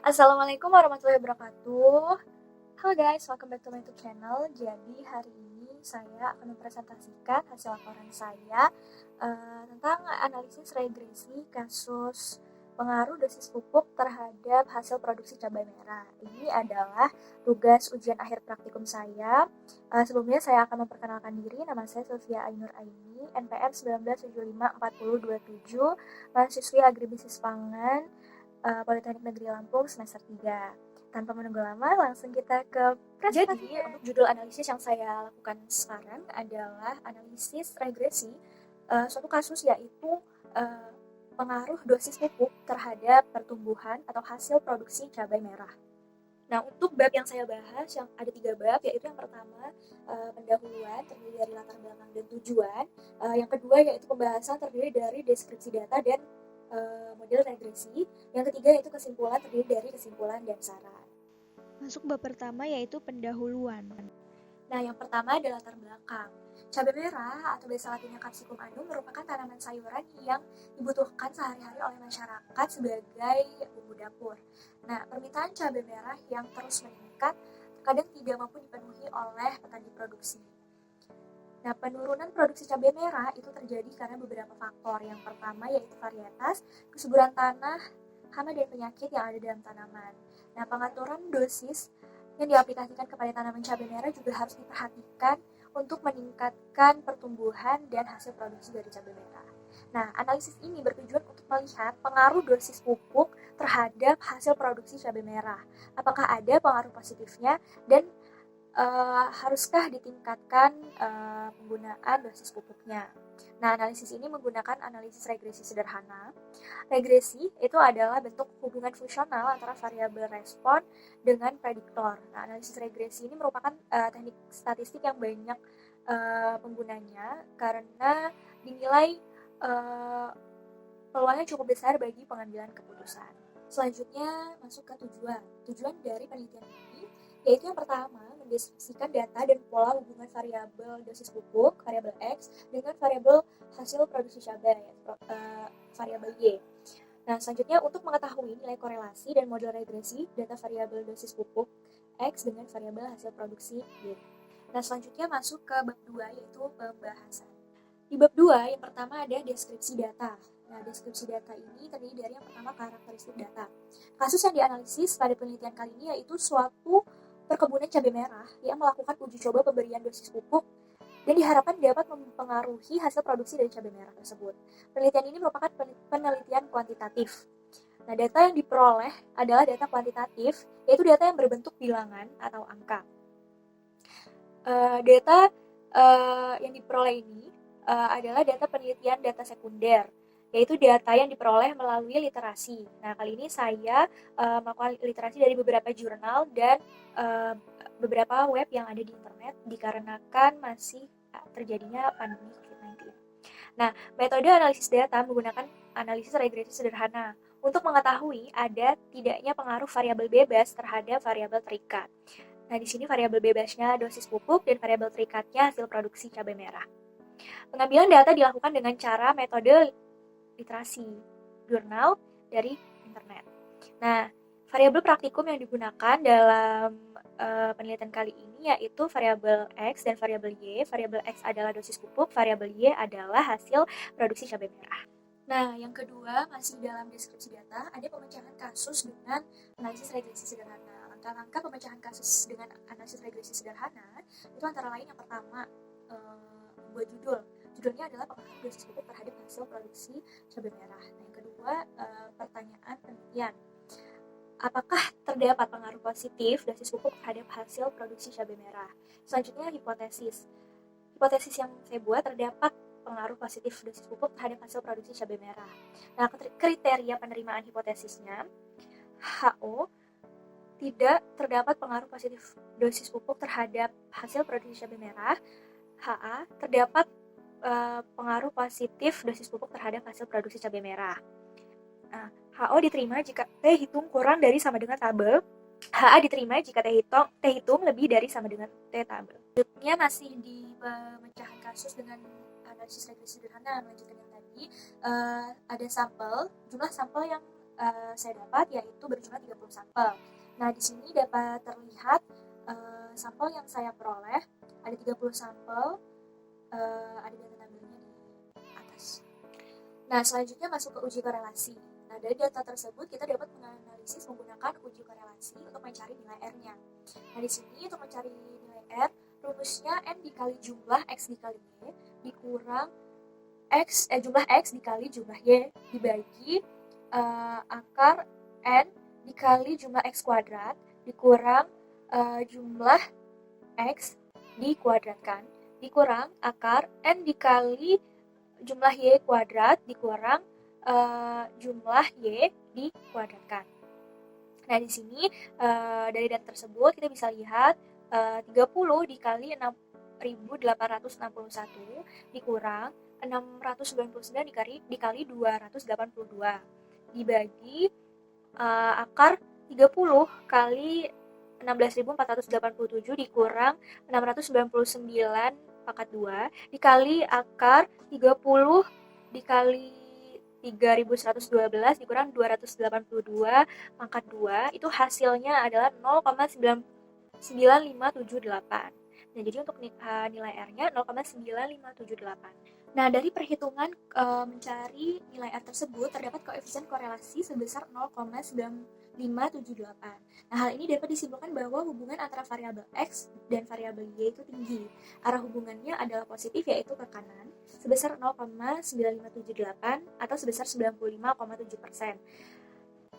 Assalamualaikum warahmatullahi wabarakatuh. Halo guys, welcome back to my YouTube channel. Jadi hari ini saya akan mempresentasikan hasil laporan saya tentang analisis regresi kasus pengaruh dosis pupuk terhadap hasil produksi cabai merah. Ini adalah tugas ujian akhir praktikum saya. Sebelumnya saya akan memperkenalkan diri. Nama saya Sofia Ainur Aini, NPM 19754027, mahasiswi Agribisnis Pangan, Politeknik Negeri Lampung semester 3. Tanpa menunggu lama, langsung kita ke presentasi. Jadi, untuk judul analisis yang saya lakukan sekarang adalah analisis regresi suatu kasus, yaitu pengaruh dosis pupuk terhadap pertumbuhan atau hasil produksi cabai merah. Nah, untuk bab yang saya bahas, yang ada 3 bab, yaitu yang pertama pendahuluan, terdiri dari latar belakang dan tujuan. Yang kedua yaitu pembahasan, terdiri dari deskripsi data dan model regresi. Yang ketiga yaitu kesimpulan, terdiri dari kesimpulan dan saran. Masuk bab pertama yaitu pendahuluan. Nah, yang pertama adalah latar belakang. Cabai merah atau bahasa latinnya Capsicum annuum merupakan tanaman sayuran yang dibutuhkan sehari-hari oleh masyarakat sebagai bumbu dapur. Nah, permintaan cabai merah yang terus meningkat terkadang tidak mampu dipenuhi oleh petani produksi. Nah, penurunan produksi cabai merah itu terjadi karena beberapa faktor. Yang pertama yaitu varietas, kesuburan tanah, hama dan penyakit yang ada dalam tanaman. Nah, pengaturan dosis yang diaplikasikan kepada tanaman cabai merah juga harus diperhatikan untuk meningkatkan pertumbuhan dan hasil produksi dari cabai merah. Nah, analisis ini bertujuan untuk melihat pengaruh dosis pupuk terhadap hasil produksi cabai merah. Apakah ada pengaruh positifnya dan haruskah ditingkatkan penggunaan dosis pupuknya. Nah, analisis ini menggunakan analisis regresi sederhana. Regresi itu adalah bentuk hubungan fungsional antara variabel respon dengan prediktor. Nah, analisis regresi ini merupakan teknik statistik yang banyak penggunanya karena dinilai peluangnya cukup besar bagi pengambilan keputusan. Selanjutnya masuk ke tujuan. Tujuan dari penelitian ini yaitu yang pertama, mendeskripsikan data dan pola hubungan variabel dosis pupuk, variabel X, dengan variabel hasil produksi cabai, variabel Y. Nah, selanjutnya untuk mengetahui nilai korelasi dan model regresi data variabel dosis pupuk X dengan variabel hasil produksi Y. Nah, selanjutnya masuk ke bab 2 yaitu pembahasan. Di bab 2 yang pertama ada deskripsi data. Nah, deskripsi data ini terdiri dari yang pertama karakteristik data. Kasus yang dianalisis pada penelitian kali ini yaitu suatu perkebunan cabai merah yang melakukan uji coba pemberian dosis pupuk dan diharapkan dapat mempengaruhi hasil produksi dari cabai merah tersebut. Penelitian ini merupakan penelitian kuantitatif. Nah, data yang diperoleh adalah data kuantitatif, yaitu data yang berbentuk bilangan atau angka. Data yang diperoleh ini adalah data penelitian data sekunder, yaitu data yang diperoleh melalui literasi. Nah, kali ini saya melakukan literasi dari beberapa jurnal dan beberapa web yang ada di internet dikarenakan masih terjadinya pandemi COVID-19. Nah, metode analisis data menggunakan analisis regresi sederhana untuk mengetahui ada tidaknya pengaruh variabel bebas terhadap variabel terikat. Nah, di sini variabel bebasnya dosis pupuk dan variabel terikatnya hasil produksi cabai merah. Pengambilan data dilakukan dengan cara metode literasi jurnal dari internet. Nah, variabel praktikum yang digunakan dalam penelitian kali ini yaitu variabel X dan variabel Y. Variabel X adalah dosis pupuk, variabel Y adalah hasil produksi cabai merah. Nah, yang kedua, masih dalam deskripsi data, ada pemecahan kasus dengan analisis regresi sederhana. Langkah-langkah pemecahan kasus dengan analisis regresi sederhana itu antara lain yang pertama, membuat judul. Judulnya adalah pengaruh dosis pupuk terhadap hasil produksi cabai merah. Nah, yang kedua, pertanyaan penelitian. Apakah terdapat pengaruh positif dosis pupuk terhadap hasil produksi cabai merah? Selanjutnya, hipotesis. Hipotesis yang saya buat, terdapat pengaruh positif dosis pupuk terhadap hasil produksi cabai merah. Nah, kriteria penerimaan hipotesisnya, HO, tidak terdapat pengaruh positif dosis pupuk terhadap hasil produksi cabai merah. HA, terdapat pengaruh positif dosis pupuk terhadap hasil produksi cabai merah. Nah, HO diterima jika T hitung kurang dari sama dengan tabel. HA diterima jika T hitung lebih dari sama dengan T tabel. Selanjutnya masih di pemecahan kasus dengan analisis regresi sederhana. Melanjutkan yang tadi, ada sampel, jumlah sampel yang saya dapat yaitu berjumlah 30 sampel. Nah, di sini dapat terlihat sampel yang saya peroleh ada 30 sampel, ada data tabelnya di atas. Nah, selanjutnya masuk ke uji korelasi. Nah, dari data tersebut kita dapat menganalisis menggunakan uji korelasi untuk mencari nilai R-nya. Nah, di sini untuk mencari nilai R, rumusnya N dikali jumlah X dikali Y dikurang jumlah X dikali jumlah Y dibagi akar N dikali jumlah X kuadrat dikurang jumlah X dikuadratkan dikurang akar N dikali jumlah Y kuadrat dikurang jumlah Y dikuadratkan. Nah, di sini dari data tersebut kita bisa lihat 30 dikali 6.861 dikurang 699 dikali 282 dibagi akar 30 kali 16.487 dikurang 699 pangkat 2 dikali akar 30 dikali 3.112 dikurang 282 pangkat 2 itu hasilnya adalah 0,9578. Nah, jadi untuk nilai R-nya 0,9578. Nah, dari perhitungan mencari nilai R tersebut terdapat koefisien korelasi sebesar 0,9578. Nah, hal ini dapat disimpulkan bahwa hubungan antara variabel X dan variabel Y itu tinggi. Arah hubungannya adalah positif yaitu ke kanan sebesar 0,9578 atau sebesar 95,7%.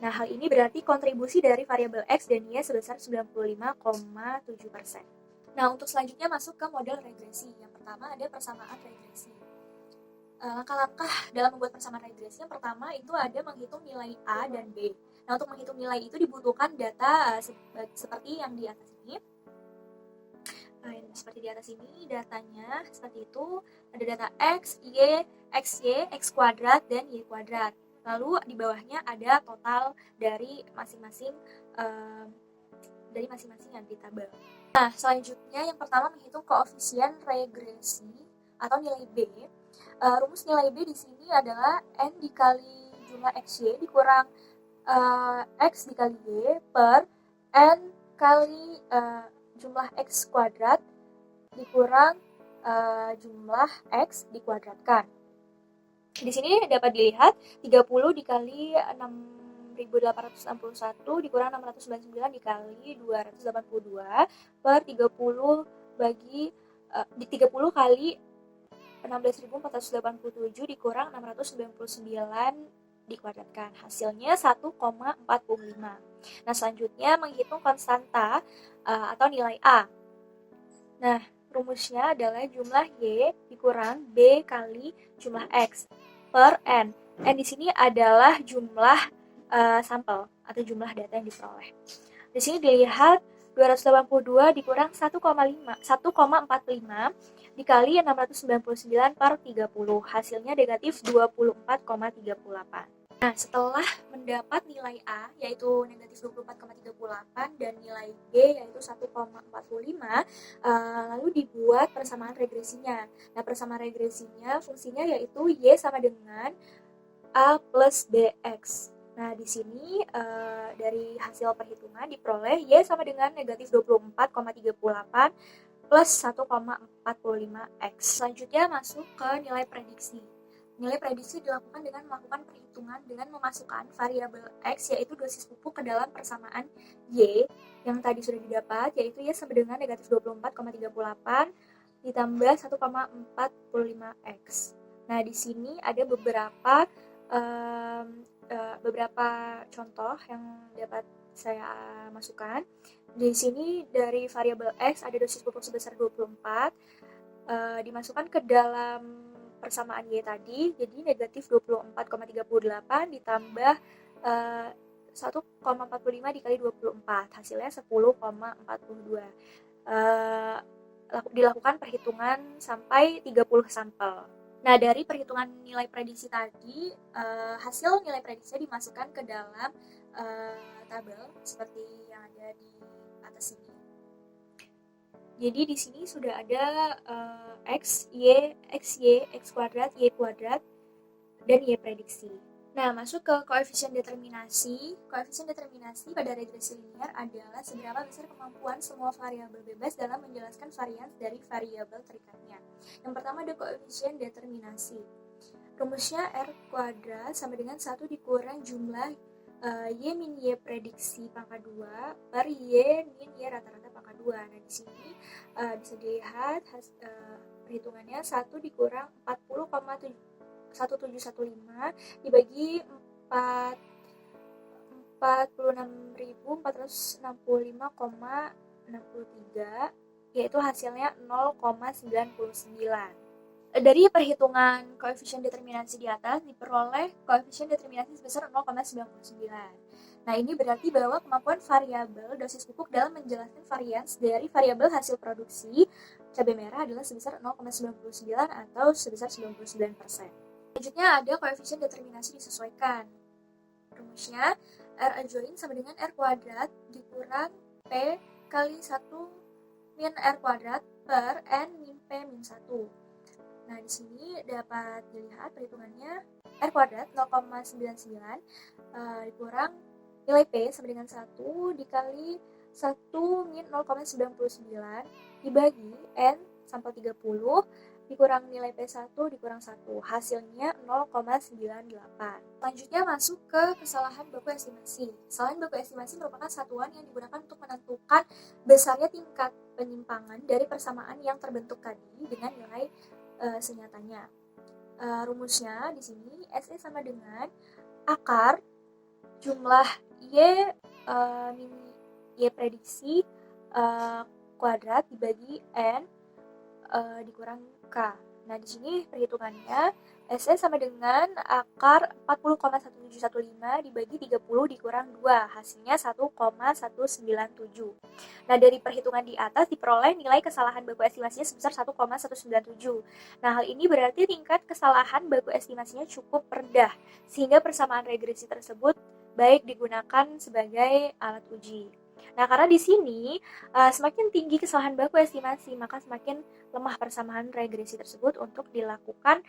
Nah, hal ini berarti kontribusi dari variabel X dan Y sebesar 95,7%. Nah, untuk selanjutnya masuk ke model regresi. Yang pertama ada persamaan regresi. Langkah-langkah dalam membuat persamaan regresi yang pertama itu ada menghitung nilai A dan B. Nah, untuk menghitung nilai itu dibutuhkan data seperti yang di atas ini. Seperti di atas ini datanya seperti itu, ada data X, Y, XY, X kuadrat, dan Y kuadrat. Lalu di bawahnya ada total dari masing-masing yang di tabel. Nah, selanjutnya yang pertama menghitung koefisien regresi atau nilai B. Rumus nilai B di sini adalah N dikali jumlah XY dikurang X dikali Y per N kali jumlah X kuadrat dikurang jumlah X dikuadratkan. Di sini dapat dilihat 30 dikali 6.861 dikurang 699 dikali 282 per 30 bagi 30 kali 16.487 dikurang 699 dikuadratkan. Hasilnya 1,45. Nah, selanjutnya menghitung konstanta atau nilai A. Nah, rumusnya adalah jumlah Y dikurang B kali jumlah X per N. N di sini adalah jumlah sampel atau jumlah data yang diperoleh. Di sini dilihat 282 dikurang 1,45 dikali 699 per 30. Hasilnya negatif 24,38. Nah, setelah mendapat nilai A yaitu negatif 24,38 dan nilai B yaitu 1,45, lalu dibuat persamaan regresinya. Nah, persamaan regresinya fungsinya yaitu Y sama dengan A plus BX. Nah, di sini dari hasil perhitungan diperoleh Y sama dengan negatif 24,38 plus 1,45X. Selanjutnya masuk ke nilai prediksi. Nilai prediksi dilakukan dengan melakukan perhitungan dengan memasukkan variabel X yaitu dosis pupuk ke dalam persamaan Y yang tadi sudah didapat yaitu Y sama dengan negatif 24,38 ditambah 1,45X. Nah, di sini ada beberapa contoh yang dapat saya masukkan. Di sini dari variabel X ada dosis pupuk sebesar 24 dimasukkan ke dalam persamaan Y tadi, jadi negatif 24,38 ditambah 1,45 dikali 24, hasilnya 10,42. Dilakukan perhitungan sampai 30 sampel. Nah, dari perhitungan nilai prediksi tadi, hasil nilai prediksi dimasukkan ke dalam tabel seperti yang ada di atas ini. Jadi di sini sudah ada X, Y, XY, X kuadrat, Y kuadrat, dan Y prediksi. Nah, masuk ke koefisien determinasi. Koefisien determinasi pada regresi linear adalah seberapa besar kemampuan semua variabel bebas dalam menjelaskan varians dari variabel terikatnya. Yang pertama ada koefisien determinasi. Rumusnya R kuadrat sama dengan 1 dikurang jumlah Y min Y prediksi pangkat 2 per Y min Y rata-rata pangkat 2. Nah, di sini bisa dilihat perhitungannya 1 dikurang 40,1715 dibagi 46.465,63, yaitu hasilnya 0,99. Dari perhitungan koefisien determinasi di atas diperoleh koefisien determinasi sebesar 0,99. Nah, ini berarti bahwa kemampuan variabel dosis pupuk dalam menjelaskan varians dari variabel hasil produksi cabai merah adalah sebesar 0,99 atau sebesar 99%. Selanjutnya ada koefisien determinasi disesuaikan. Rumusnya R adjoin sama dengan R kuadrat dikurang P kali 1 min R kuadrat per N min P min 1. Nah, di sini dapat dilihat perhitungannya R kuadrat 0,99 dikurang nilai P sama dengan 1 dikali 1 min 0,99 dibagi N sampel 30 dikurang nilai P1 dikurang 1. Hasilnya 0,98. Selanjutnya masuk ke kesalahan baku estimasi. Kesalahan baku estimasi merupakan satuan yang digunakan untuk menentukan besarnya tingkat penyimpangan dari persamaan yang terbentuk tadi dengan nilai senyatanya. Rumusnya di sini SE sama dengan akar jumlah Y min Y prediksi kuadrat dibagi N dikurang K. Nah, di sini perhitungannya SE sama dengan akar 40,1715 dibagi 30 dikurang 2, hasilnya 1,197. Nah, dari perhitungan di atas diperoleh nilai kesalahan baku estimasinya sebesar 1,197. Nah, hal ini berarti tingkat kesalahan baku estimasinya cukup rendah, sehingga persamaan regresi tersebut baik digunakan sebagai alat uji. Nah, karena di sini semakin tinggi kesalahan baku estimasi, maka semakin lemah persamaan regresi tersebut untuk dilakukan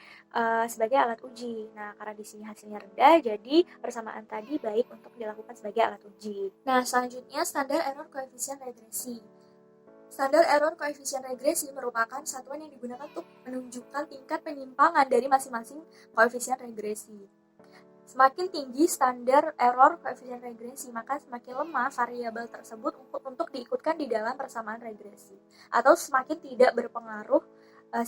sebagai alat uji. Nah, karena di sini hasilnya rendah, jadi persamaan tadi baik untuk dilakukan sebagai alat uji. Nah, selanjutnya standar error koefisien regresi. Standar error koefisien regresi merupakan satuan yang digunakan untuk menunjukkan tingkat penyimpangan dari masing-masing koefisien regresi. Semakin tinggi standar error koefisien regresi, maka semakin lemah variabel tersebut untuk diikutkan di dalam persamaan regresi, atau semakin tidak berpengaruh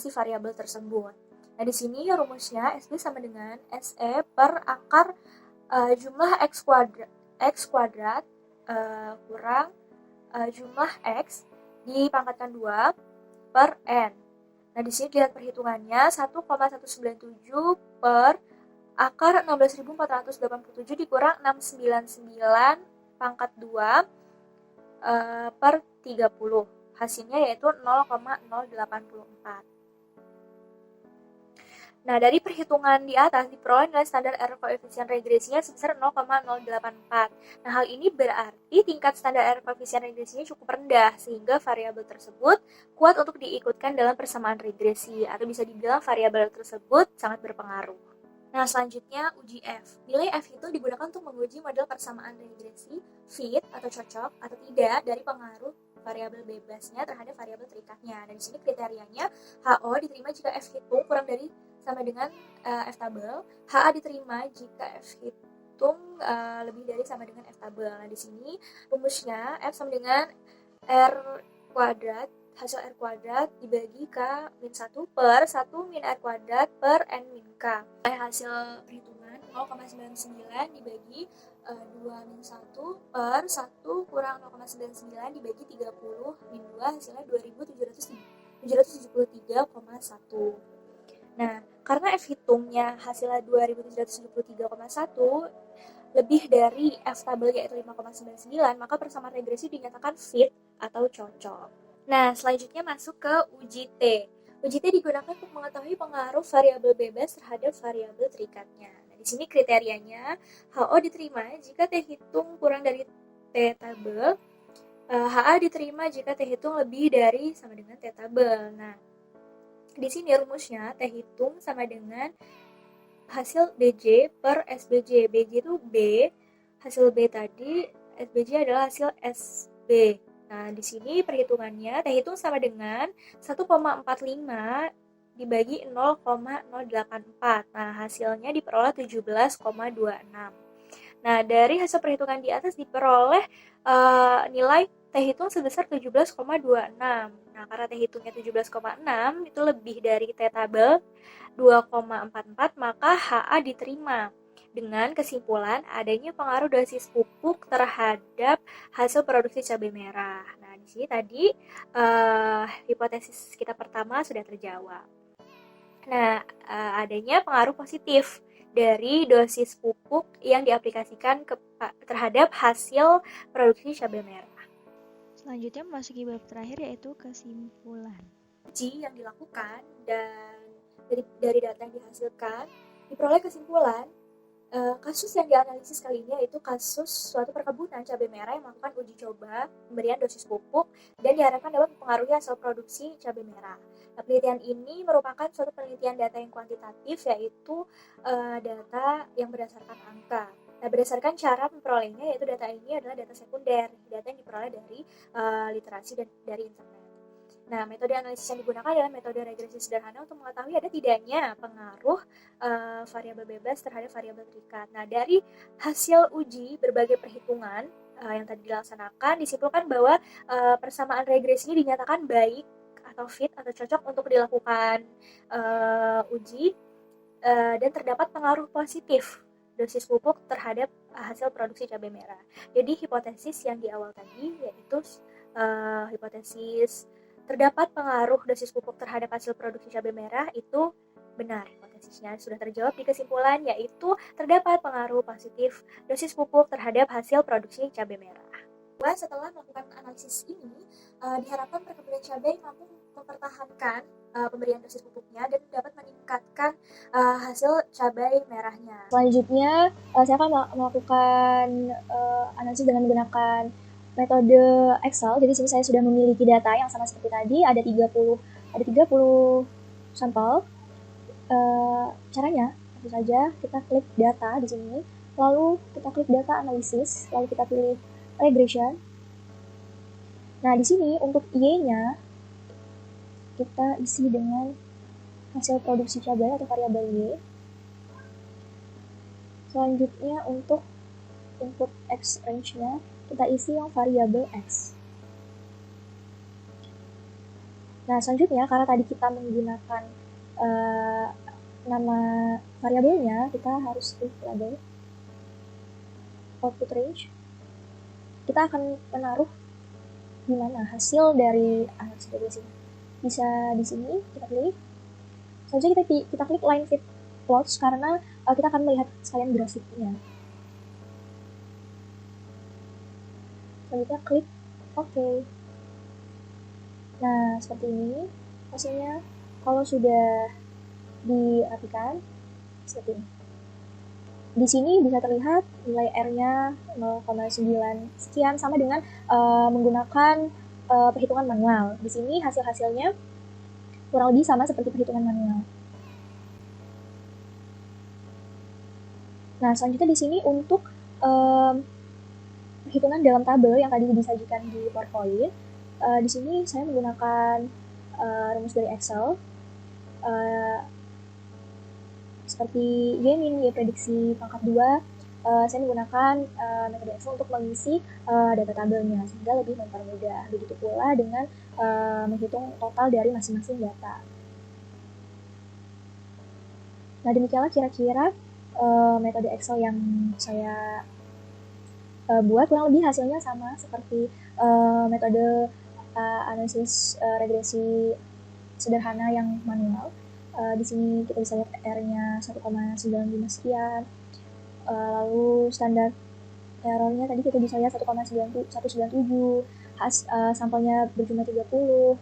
si variabel tersebut. Nah, di sini rumusnya SB sama dengan SE per akar jumlah X kuadrat kurang jumlah X dipangkatkan 2 per N. Nah, di sini lihat perhitungannya 1,197 per akar 16.487 dikurang 699 pangkat 2 per 30. Hasilnya yaitu 0,084. Nah, dari perhitungan di atas diperoleh nilai standar error koefisien regresinya sebesar 0,084. Nah, hal ini berarti tingkat standar error koefisien regresinya cukup rendah, sehingga variabel tersebut kuat untuk diikutkan dalam persamaan regresi, atau bisa dibilang variabel tersebut sangat berpengaruh. Nah, selanjutnya uji F. Nilai F itu digunakan untuk menguji model persamaan regresi, fit atau cocok atau tidak dari pengaruh variabel bebasnya terhadap variabel terikatnya. Dan di sini kriterianya HO diterima jika F hitung kurang dari sama dengan F tabel, HA diterima jika F hitung lebih dari sama dengan F tabel. Nah, di sini rumusnya F sama dengan R kuadrat hasil R kuadrat dibagi K min 1 per 1 min R kuadrat per N min K. Hasil perhitungan 0,99 dibagi 2 min 1 per 1 kurang 0,99 dibagi 30 min 2 hasilnya 2773,1. Nah, karena F hitungnya hasilnya 2773,1 lebih dari F tabel yaitu 5,99, maka persamaan regresi dinyatakan fit atau cocok. Nah, selanjutnya masuk ke uji T. Uji T digunakan untuk mengetahui pengaruh variabel bebas terhadap variabel terikatnya. Nah, di sini kriterianya HO diterima jika T hitung kurang dari T tabel, HA diterima jika T hitung lebih dari sama dengan T tabel. Nah, di sini rumusnya T hitung sama dengan hasil BJ per SBJ. BJ itu B, hasil B tadi, SBJ adalah hasil SB. Nah, di sini perhitungannya, teh hitung sama dengan 1,45 dibagi 0,084. Nah, hasilnya diperoleh 17,26. Nah, dari hasil perhitungan di atas diperoleh nilai teh hitung sebesar 17,26. Nah, karena teh hitungnya 17,6 itu lebih dari T tabel 2,44, maka HA diterima dengan kesimpulan adanya pengaruh dosis pupuk terhadap hasil produksi cabai merah. Nah, di sini tadi hipotesis kita pertama sudah terjawab. Nah, adanya pengaruh positif dari dosis pupuk yang diaplikasikan terhadap hasil produksi cabai merah. Selanjutnya memasuki bab terakhir yaitu kesimpulan. Uji yang dilakukan dan dari data yang dihasilkan diperoleh kesimpulan kasus yang dianalisis kali ini yaitu kasus suatu perkebunan cabai merah yang melakukan uji coba pemberian dosis pupuk dan diharapkan dapat mempengaruhi hasil produksi cabai merah. Nah, penelitian ini merupakan suatu penelitian data yang kuantitatif, yaitu data yang berdasarkan angka. Nah, berdasarkan cara memperolehnya, yaitu data ini adalah data sekunder, data yang diperoleh dari literasi dan dari internet. Nah, metode analisis yang digunakan adalah metode regresi sederhana untuk mengetahui ada tidaknya pengaruh variabel bebas terhadap variabel terikat. Nah, dari hasil uji berbagai perhitungan yang tadi dilaksanakan, disimpulkan bahwa persamaan regresi ini dinyatakan baik atau fit atau cocok untuk dilakukan uji dan terdapat pengaruh positif dosis pupuk terhadap hasil produksi cabai merah. Jadi hipotesis yang di awal tadi yaitu hipotesis terdapat pengaruh dosis pupuk terhadap hasil produksi cabai merah itu benar. Hipotesisnya sudah terjawab di kesimpulan, yaitu terdapat pengaruh positif dosis pupuk terhadap hasil produksi cabai merah. Setelah melakukan analisis ini, diharapkan perkebunan cabai mampu mempertahankan pemberian dosis pupuknya dan dapat meningkatkan hasil cabai merahnya. Selanjutnya, saya akan melakukan analisis dengan menggunakan metode Excel. Jadi sini saya sudah memiliki data yang sama seperti tadi, ada 30 sampel. Caranya tentu saja kita klik data di sini, lalu kita klik data analisis, lalu kita pilih regression. Nah, di sini untuk Y-nya kita isi dengan hasil produksi cabai atau variabel Y. Selanjutnya untuk input X range-nya kita isi yang variabel X. Nah, selanjutnya karena tadi kita menggunakan nama variabelnya, kita harus klik label output range. Kita akan menaruh di mana hasil dari analisis regresinya. Bisa di sini kita pilih. Selanjutnya kita klik line fit plots karena kita akan melihat sekalian grafiknya. Selanjutnya klik OK. Nah, seperti ini hasilnya. Kalau sudah dirapikan seperti ini. Di sini bisa terlihat nilai R-nya 0,9 sekian, sama dengan menggunakan perhitungan manual. Di sini hasil-hasilnya kurang lebih sama seperti perhitungan manual. Nah, selanjutnya di sini untuk perhitungan dalam tabel yang tadi disajikan di PowerPoint, di sini saya menggunakan rumus dari Excel seperti Y-min, Y prediksi pangkat 2. Saya menggunakan metode Excel untuk mengisi data tabelnya sehingga lebih mempermudah. Begitu pula dengan menghitung total dari masing-masing data. Nah, demikianlah kira-kira metode Excel yang saya buat. Kurang lebih hasilnya sama seperti metode analisis regresi sederhana yang manual. Di sini kita bisa lihat R-nya 1,95 sekian. Lalu standar errornya tadi kita bisa lihat 197. Sampelnya berjumlah 30.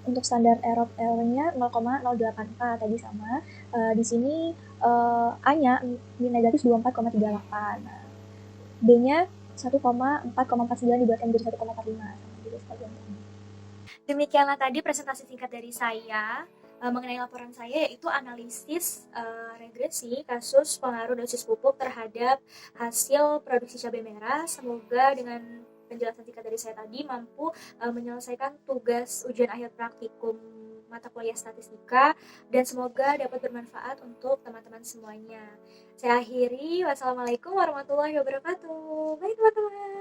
Untuk standar errornya 0,084 tadi sama. Di sini A-nya negatif 24,38. Nah, B-nya 1,4,49 dibuatkan menjadi 1,45. Demikianlah tadi presentasi singkat dari saya mengenai laporan saya, yaitu analisis regresi kasus pengaruh dosis pupuk terhadap hasil produksi cabai merah. Semoga dengan penjelasan singkat dari saya tadi mampu menyelesaikan tugas ujian akhir praktikum mata kuliah statistika, dan semoga dapat bermanfaat untuk teman-teman semuanya. Saya akhiri, wassalamualaikum warahmatullahi wabarakatuh. Baik teman-teman.